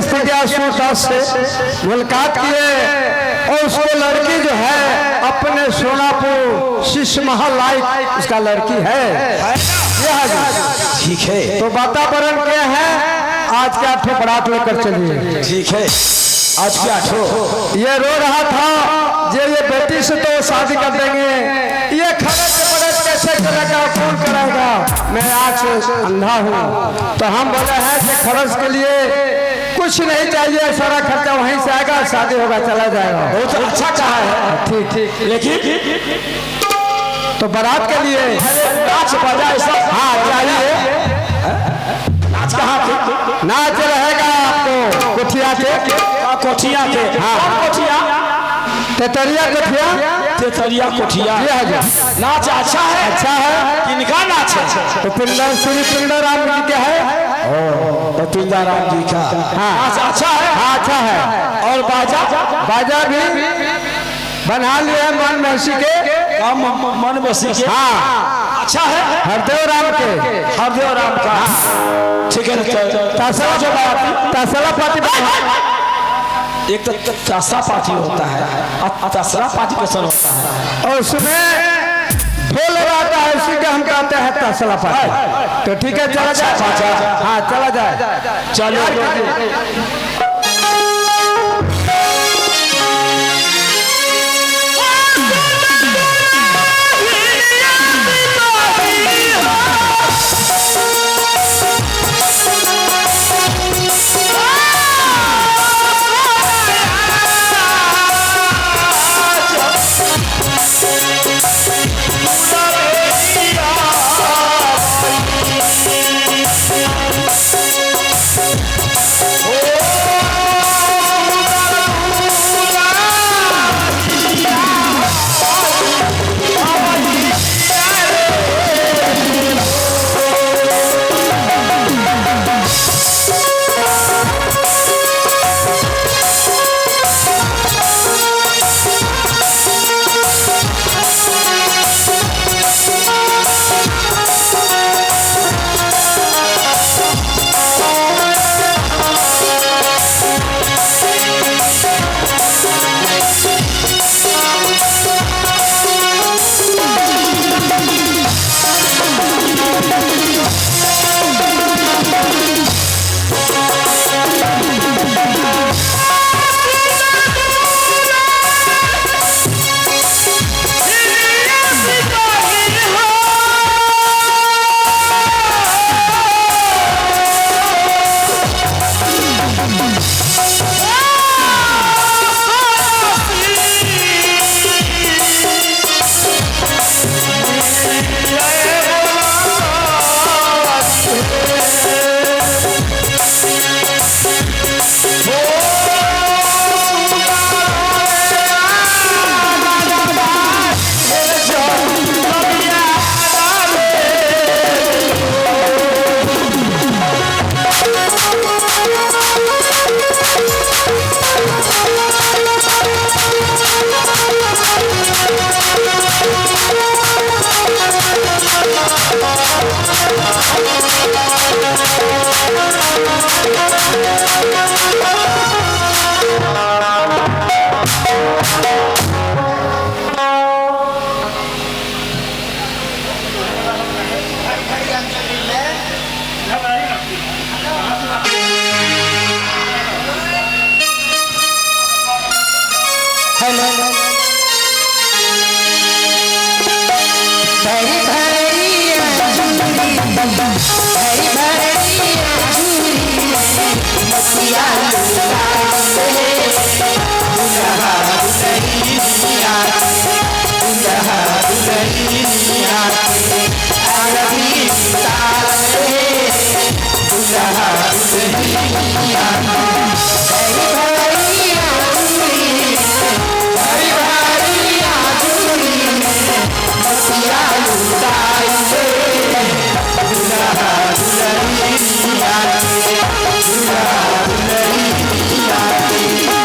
जबरदस्ती किया सूटा से मुलाकात किए और उसको लड़की जो है अपने सोनापुर शीश महल लाइक उसका लड़की है। ठीक है, तो वातावरण क्या है आज के 8 बारात लेकर चलिए। ठीक है, आज के 8 ये रो रहा था ये बेटी से तो शादी कर देंगे, ये खर्च कैसे करेगा, कौन करेगा, मैं आज से अंधा हूँ। तो हम बोले हैं कि खर्च के लिए कुछ नहीं चाहिए, सारा खर्चा वहीं से आएगा, शादी होगा चला जाएगा। बहुत अच्छा कहा है। ठीक ठीक, लेकिन तो बारात के लिए नाच बजा ऐसा हाँ चाहिए। नाच कहाँ नाच रहेगा आपको कोठिया के, कोठिया के। हाँ कोठिया, तेतरिया कोठिया, तेतरिया कोठिया। नाच अच्छा है, अच्छा है। किनका नाच है? तो पिंडर श्री पिंडर राम जी के है, तो पिंडा राम जी का नाच अच्छा है। हाँ अच्छा है। और बाजा, बाजा भी बना लिए मन महसी के, मन बसी के। हाँ अच्छा है, हरदेव राम के, हरदेव राम का। ठीक है, तसला जो तसला पाती एक तो तसला पार्टी होता है, तसला पार्टी कैसा होता है, और उसमें ढोल आता है, उसी के हम कहते हैं तसला पाती। तो ठीक है चला जाए, हाँ चला जाए, चलो। दुल्हा दुल्हनिया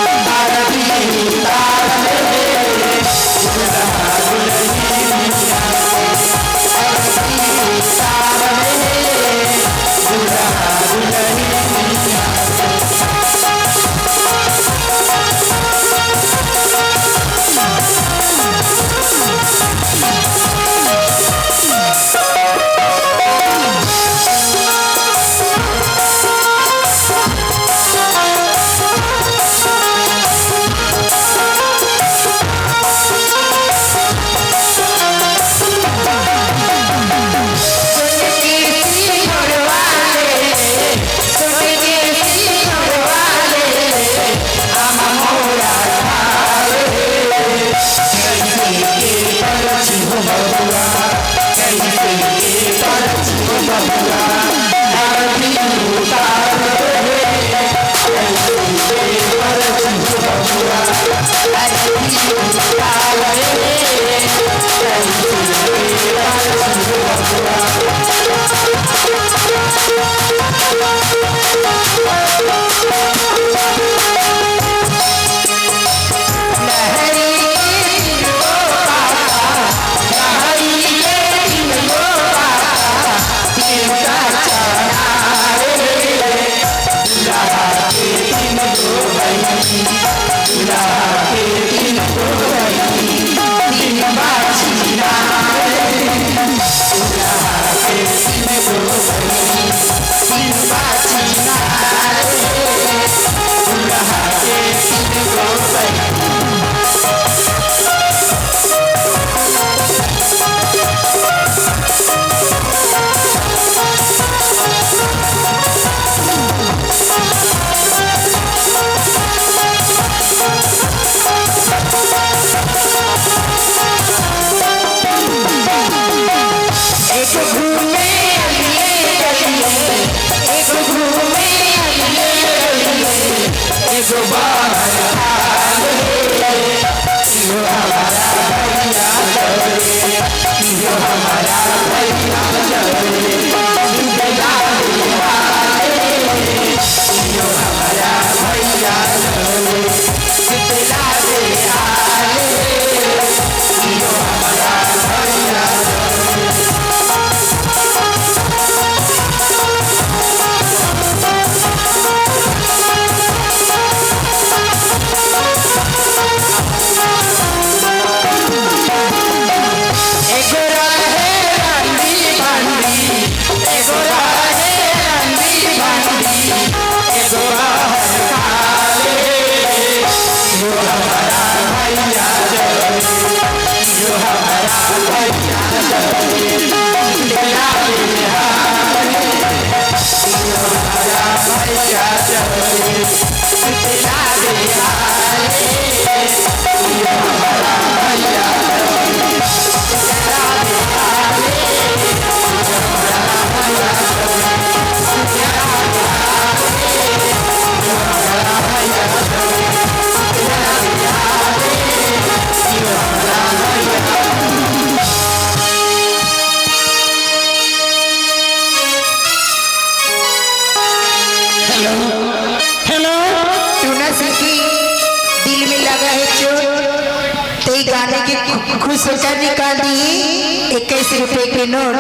खुश होकर निकाल दिए 21 रुपए के नोट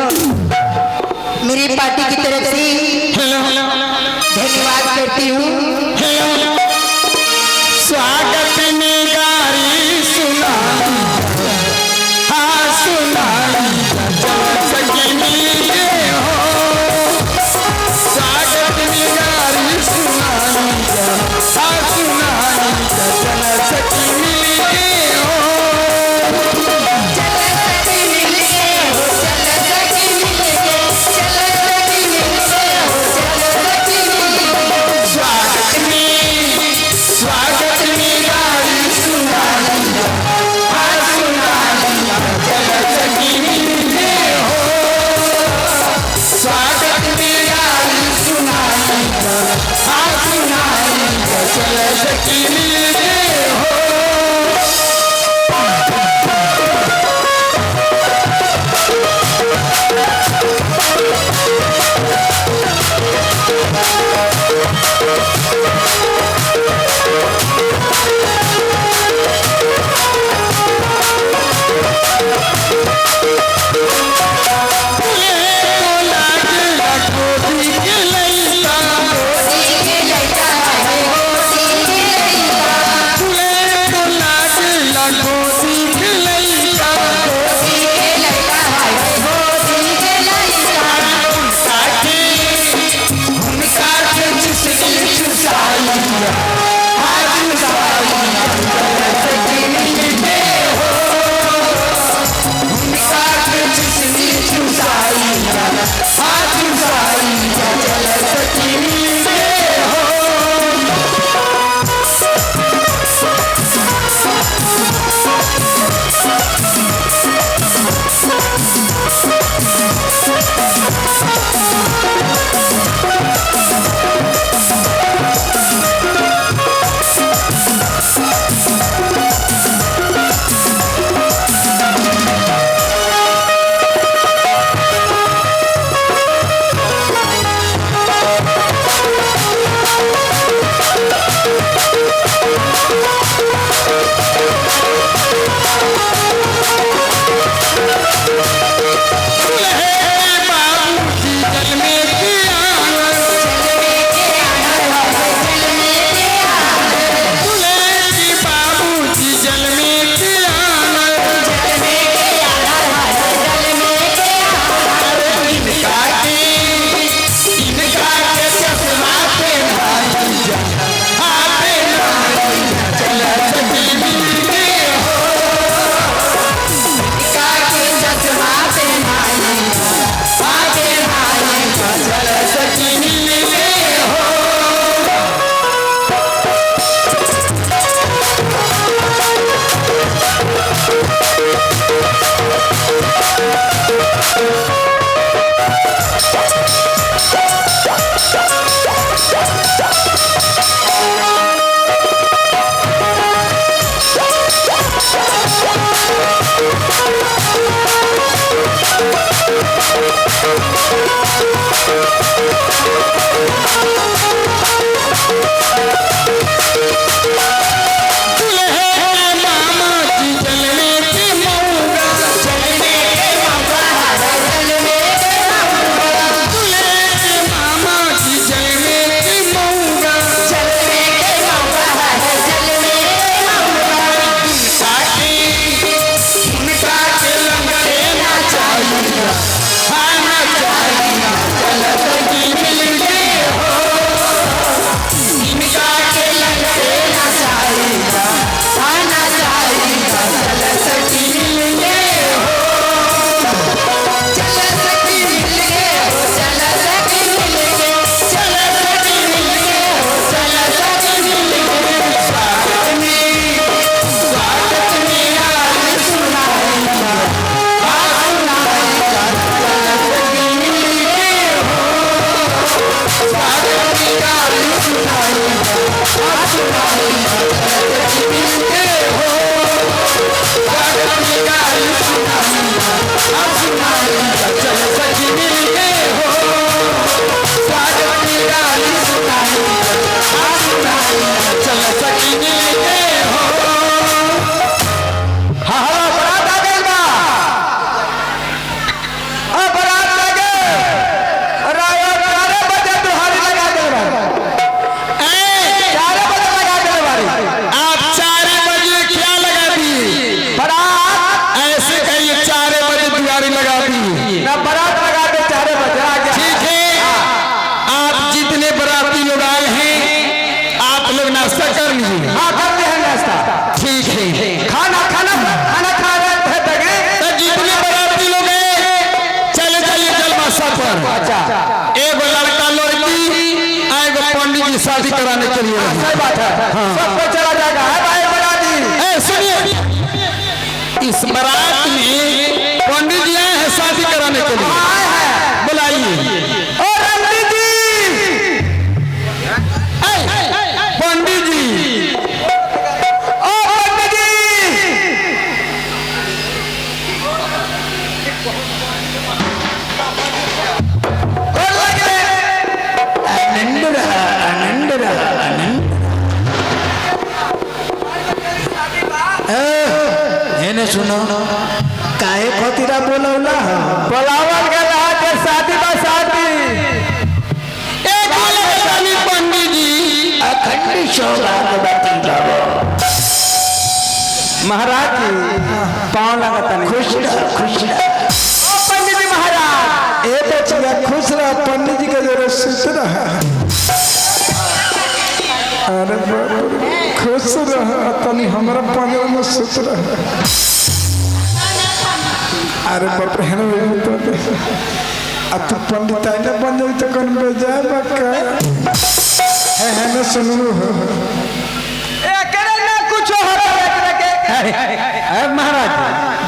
मेरी पार्टी की तरफ से धन्यवाद करती हूँ। स्वागत में गारी सुना, हाँ सुना हो, स्वागत में गारी सुना, हाँ सुना चल सकी मिलके हो, स्वागत शादी कराने के लिए सही बात है। सब कोई चला जाएगा है भाई बराती। सुनिए इस बारात में पंडित जी आए हैं शादी कराने के लिए। बुलाइए पंडित जी। पंडित जी पंडित जी सुनो काहे खोतीरा बोलौला बोलावल गेला के शादी बा शादी। एक बोले पंडित जी अखंड सौभाग्यवती भव। महाराज जी पाँव लगता नहीं। खुश रह खुश रह। पंडित जी महाराज ए बचिया खुश रह। पंडित जी के जरा सुत रहा। अरे खुश रह तनी हमरा पंजरा में सुत रहा। अरे बाप रे अब तो पंडित आइले बन जाई तो कौन बेजाय बका है ना सुनू एकरे में कुछ होता है महाराज।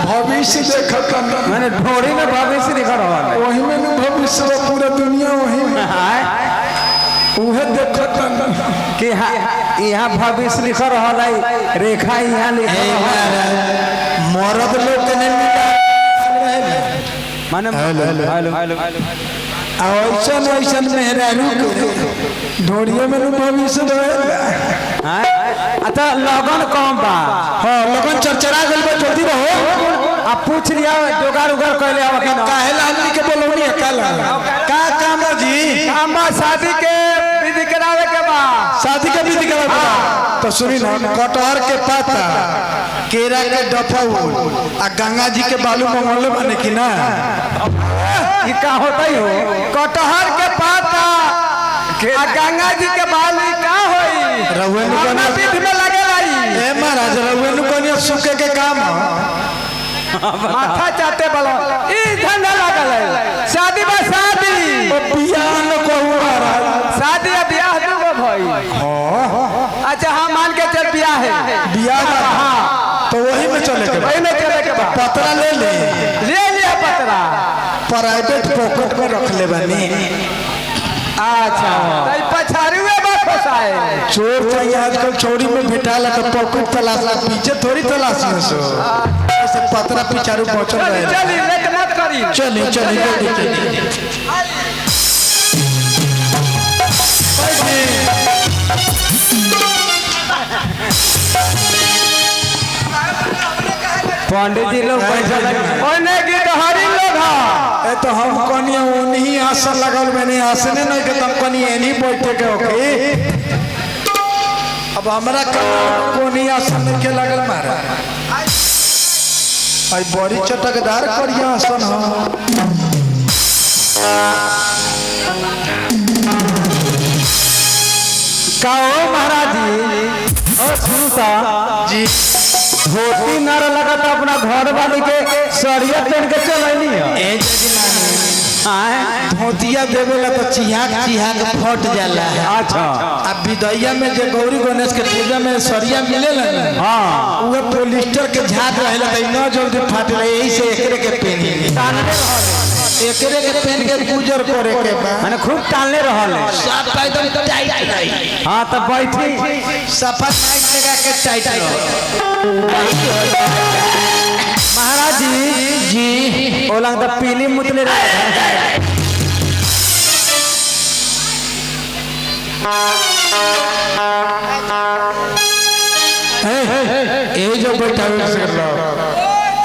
भविष्य देखता मैंने ढोड़ी में भविष्य दिखा रहा है। वही में भविष्य पूरा दुनिया वही में उहे देखता कि यहाँ भविष्य लिखा रहा है। रेखा यहाँ लिखा मरद लोग के नहीं मिला माने ऐसा ऐसा मेहरारू ढोड़िए में भविष्य अच्छा लगन कम बा। हाँ लगन चरचरा गल बा। जल्दी रहो आप पूछ लिया जोगाड़ उगाड़ कहले अब काहे लालनी के बोलौनी काला का काम जी। काम बा शादी के विधि करावे के बा। शादी के विधि करावे बा तो सुनी ना कटहर के पाता केरा के डफाउल आ गंगा जी के बालू मंगल बने की ना ये का होता ही हो। कटहर के पाता आ गंगा जी के बालू का होई रहुएन कोना विधि में लगेला। ए महाराज रहुएन कोनी सुखे के काम माथा चाटे बोलो ई धंधा लागल है। शादी बा शादी बियाह न कहू महाराज। शादी या बियाह दुगो भई। अच्छा हाँ मान के चल बियाह है। बियाह हाँ तो वही में चले के वही में चले के बाद पतरा ले लिया पतरा प्राइवेट पॉकेट में रख ले बनी। अच्छा तई पछाड़ी में बात फसाए चोर चाहिए आजकल चोरी में भेटाला तो पॉकेट तलाश पीछे थोड़ी तलाशी है सो ऐसे पतरा पिछारू पहुंचल रहे। चली लेट मत करी चली चली जल्दी पंडित जी लोग तो हम कनिया उन्हीं आसन लगल मैंने आसने नहीं के तुम कनिया नहीं बैठे के ओके। अब हमरा कोनी आसन के लगल मारा आई बड़ी चटकदार करिया आसन हम काओ महाराज जी और सुनता जी धोती नार लगा तो अपना घर वाली के सरिया पहन के चलैनी है। धोतिया देवेला तो चिहाक फट जाला। अच्छा अब विदैया में जो गौरी गणेश के पूजा में सरिया मिलेला ना हाँ वो पोलिस्टर के झाग रहेला त न जल्दी फाट रहे। यही से एकरे के पहन एकरे के पहन के गुजर करे के माने खूब टालने रहल सब एकदम टाइट रही। हां त बैठी सफा टाइट लगा के टाइट महाराज जी ओलंग त पीली मुतले ए जो बैठा हुआ से लो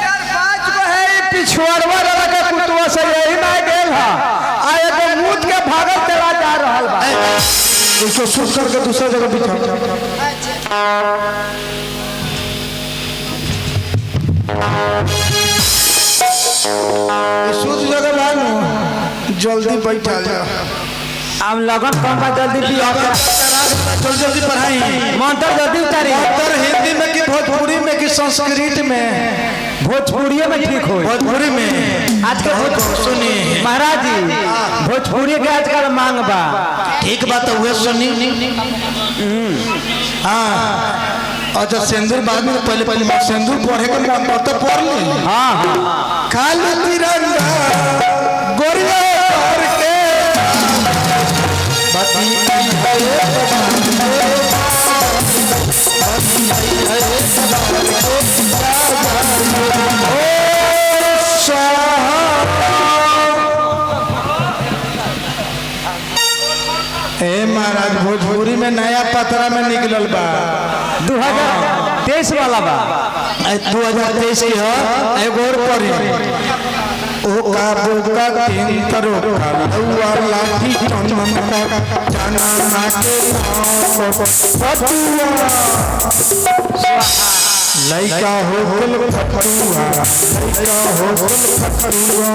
4-5 को है पिछुआरवा लगा के कुतवा से यही ना गेल हा आए तो मूत के भागल चला जा रहल बा। इसको सुन करके दूसरा जगह बिठा सूत जगह बानू जल्दी बैठा जा। अब लगन कम बा जल्दी भी जल्दी पढ़ाई मंत्र जल्दी उतारी। मंत्र हिंदी में कि भोजपुरी में कि संस्कृत में भोजपुरी में ठीक हो। भोजपुरी में आजकल सुनी महाराज जी भोजपुरी के आजकल मांग बा। ठीक बात है हुए सुनी। हाँ अच्छा सिंदूर बाद में पहले पहले सिंदूर पढ़े के नाम पर तो पढ़ ली। हाँ खाली तिरंगा गोरिया करके ए महाराज भोजपुरी में नया पतरा में निकलल बा 2023 वाला बा। 2023 की है एगो और पढ़ी ओ का बोका तीन तरो लौआ लाठी चमन का जाना नाटे फटुआ लइका हो गल फटुआ लइका हो गल फटुआ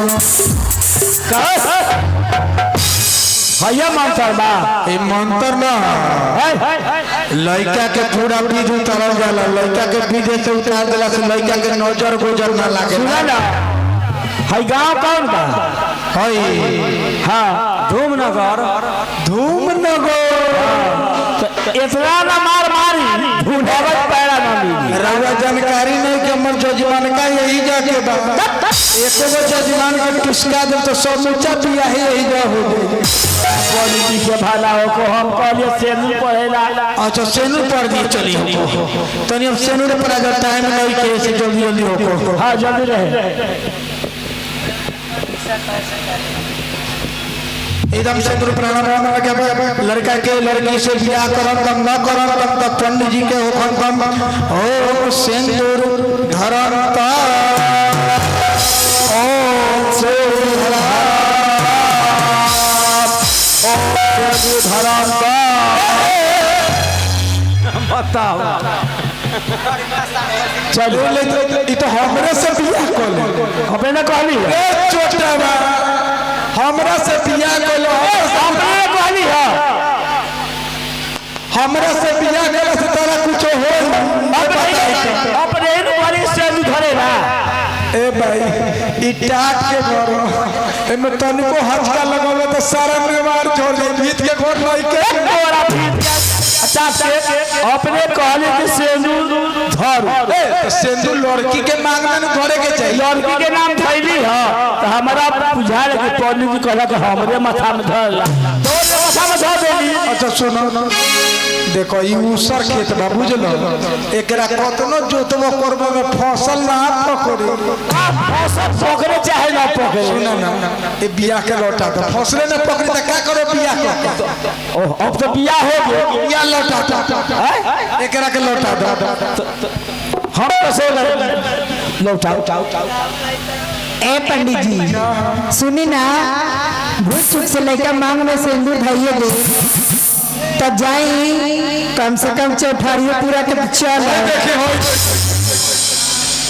भैया मंत्र बा। ए मंत्र ना लइका के पूरा बीज उतारल जाला। लइका के बीज से उतार देला से लइका के नजर गोजर ना लागे। सुना ना है गांव कौन बा? हई हाँ धूमनगर। इतना ना मार मारी ढूंढावत पैरा ना मिली। रउआ जानकारी नहीं कि हमर जजमान का यही जाके बा। एको गो जजमान के टुसका दे तो सब ऊंचा बिया ही यही जा हो गई। क्वालिटी के भाला हो को हम कहलिए सेनू पढ़ेला। अच्छा सेनूर पढ़ दी चली हो तनी अब सेनूर पर अगर टाइम नहीं के से जल्दी जल्दी हो। हाँ जल्दी रहे। एकदम सेनूर प्राणायाम लगे लड़का के लड़की से बियाह करम तब न करम तब तक पंडित जी के होखन तब ओ सेनूर धरम ओ सेनूर धरम बताओ चलो ई तो हमरे से बियाह कर ले। हमें ना कहली ए छोटा बा हमरा से बियाह कर लो। हमें कहली है हमरा से बियाह करे से तोरा कुछ हो अपने वाली से धरेला। ए भाई ई टाट के घर एमे तनिको हचका लगावे तो सारा मेवार छोड़ जाई। भीत के घर नहीं के तोरा भीत के अच्छा से अपने कहली कि सेंदूर धर। तो सिंदूर लड़की के मांग में धरे के चाहिए। लड़की के नाम थैली है तो हमारा बुझाए कि पंडित जी कहला कि हमरे माथा में धरला तो माथा में धर देली। अच्छा सुनो देखो ई उसर खेत बा बुझलो एकरा कतनो जोतबो करबो में फसल ना पकड़े। फसल पकड़े चाहे ना पकड़े। सुना ना ए बियाह के लौटा तो फसले न पकड़ी तो क्या करे बियाह के। ओह अब तो बियाह हो गया। बियाह लौटा दो एकरा के लौटा दो। हम कैसे लौटाओ। ए पंडित जी सुनी ना भूत चुप से लेकर मांग में सिंदूर धइए दे तब जाई कम से कम चौठारियों पूरा के चल। देखे हो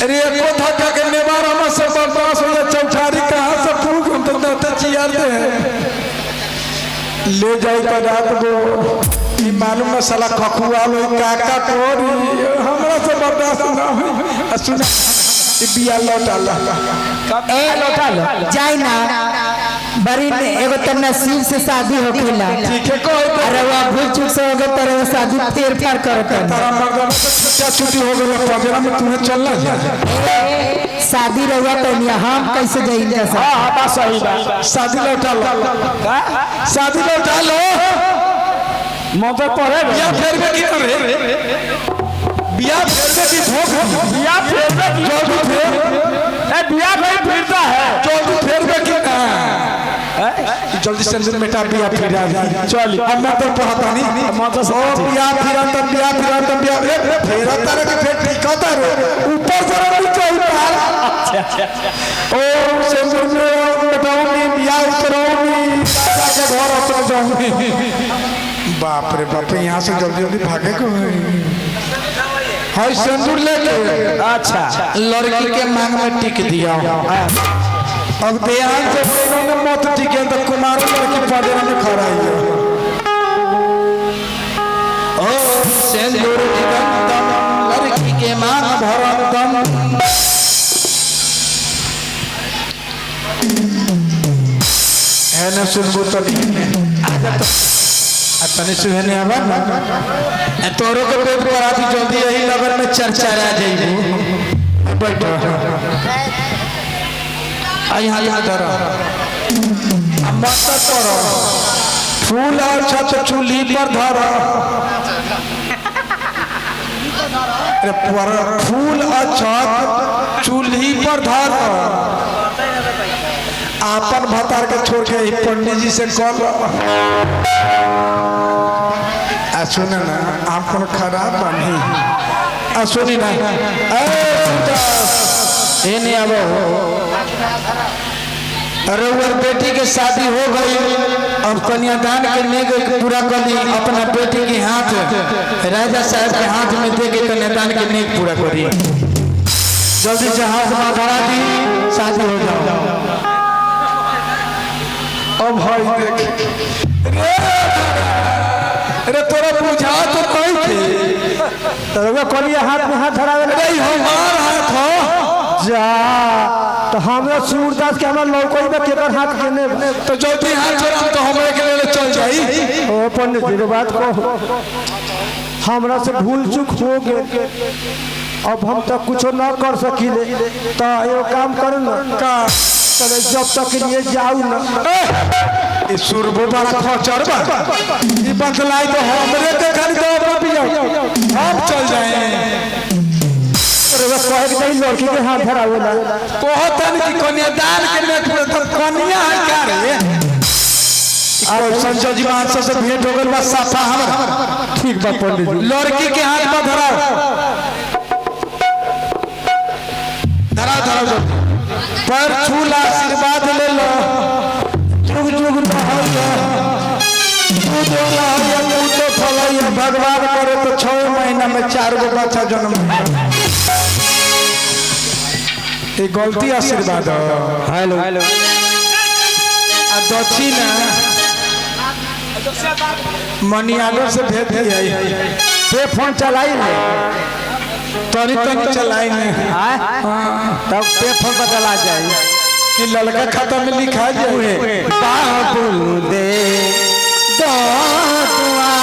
अरे एको धक्का के नेवार हम से बर्दाश्त हो जाए। चौठारी कहां से फूक हम तो दांत चियार दे ले जाई तो रात को ई मालूम में साला खखुआ लो काका तोरी हमरा से बर्दाश्त ना हो। सुना ई बिया लौटा ला ए लौटा लो। जाई ना बड़ी एगो त नसीब से शादी होखेला। ठीक है कोई तो अरे वाह भूल चूक से होगे तेरे शादी तेर फार करता तारा मर्दाना से छुट्टी छुट्टी हो गई पजरा में तुम्हें चलना है। शादी रहुआ पहनिया हम कैसे जाएंगे सब। हाँ बात सही बात। शादी लौटा लो शादी लौटा लो। मौके पड़े बिया फेर में की करे बिया फेर में की धोख बिया फेर में जल्दी फेर ए बिया कोई फिरता है जल्दी फेर में की जल्दी से बेटा बिया फिरा चल हम तो पढ़ता नहीं मौके से ओ बिया फिरा तो बिया फेरा तारे के फेर ठिकाता रे ऊपर से नीचे उतार ओ सिंदूर में बताऊंगी बिया उतराऊंगी काका के घर उतर जाऊंगी। बाप रे बाप यहाँ से जल्दी जल्दी भागे को हाय सिंदूर लेके अच्छा लड़की के मांग में टिक दिया। अब ध्यान से इन्होंने मत टिके तो कुमार लड़की पदेरा में खड़ा है। ओ सिंदूर दिगंतम लड़की के मांग भरंतम है सुनबो तो तनी सुहने आवा ना तोरो के पेट पर आती जल्दी यही लगन में चर्चा रह जाइबू बैठो यहाँ यहाँ धरो मत करो फूल और छत चूल्ही पर धरो फूल और छत चूल्ही पर धरो आपन भतार के छोड़ के पंडित जी से कॉल सुने ना आपन खराब बनी सुनी ना नहीं अब अरे वो बेटी की शादी हो गई और कन्यादान के नेग पूरा कर दी अपना बेटी के हाथ राजा साहब के हाथ में दे के कन्यादान के नेग पूरा करी जल्दी से हाथ में धरा दी शादी हो जाओ अब भाई देख अरे तोरा बुझा तो कोई थे तो करिए हाथ में हाथ धरावे अरे हमार हाथ हो जा तो हमरा सूरदास के हमरा लौकोई में केकर हाथ केने तो जल्दी हाथ छोड़ा तो हमरे के लिए चल जाई ओ पंडित जी बात को हमरा से भूल चूक हो गए अब हम तक कुछ ना कर सकीले तो एगो काम करू ना का तबे जब तक लिए जाऊ ना ये सुरबो बड़ा खचर बा ये बदलाई तो हमरे के खाली तो अपना पिया हम चल जाए अरे वो कहे कि नहीं लड़की के हाथ धरावेला कहतन कि कन्यादान के में तो कन्या है क्या रे और संजय जी महाराज से भेंट हो गइल बा साफा हमरा ठीक बा पंडित जी लड़की के हाथ में धराओ धराओ धराओ पर छूल आशीर्वाद ले लो जुग जुग रहैया तू जो रहैया तू तो फलैया भगवान करे तो 6 महीना में 4 गो बच्चा जन्म ये गलती आशीर्वाद हेलो हेलो आ दक्षिणा मनियालो से भेज दिया पे फोन चलाई ले तनी तनी चलाई ने तब पे फोन पर चला जाए कि लड़का खाता में लिखा जाए बाबुल दे दो दुआ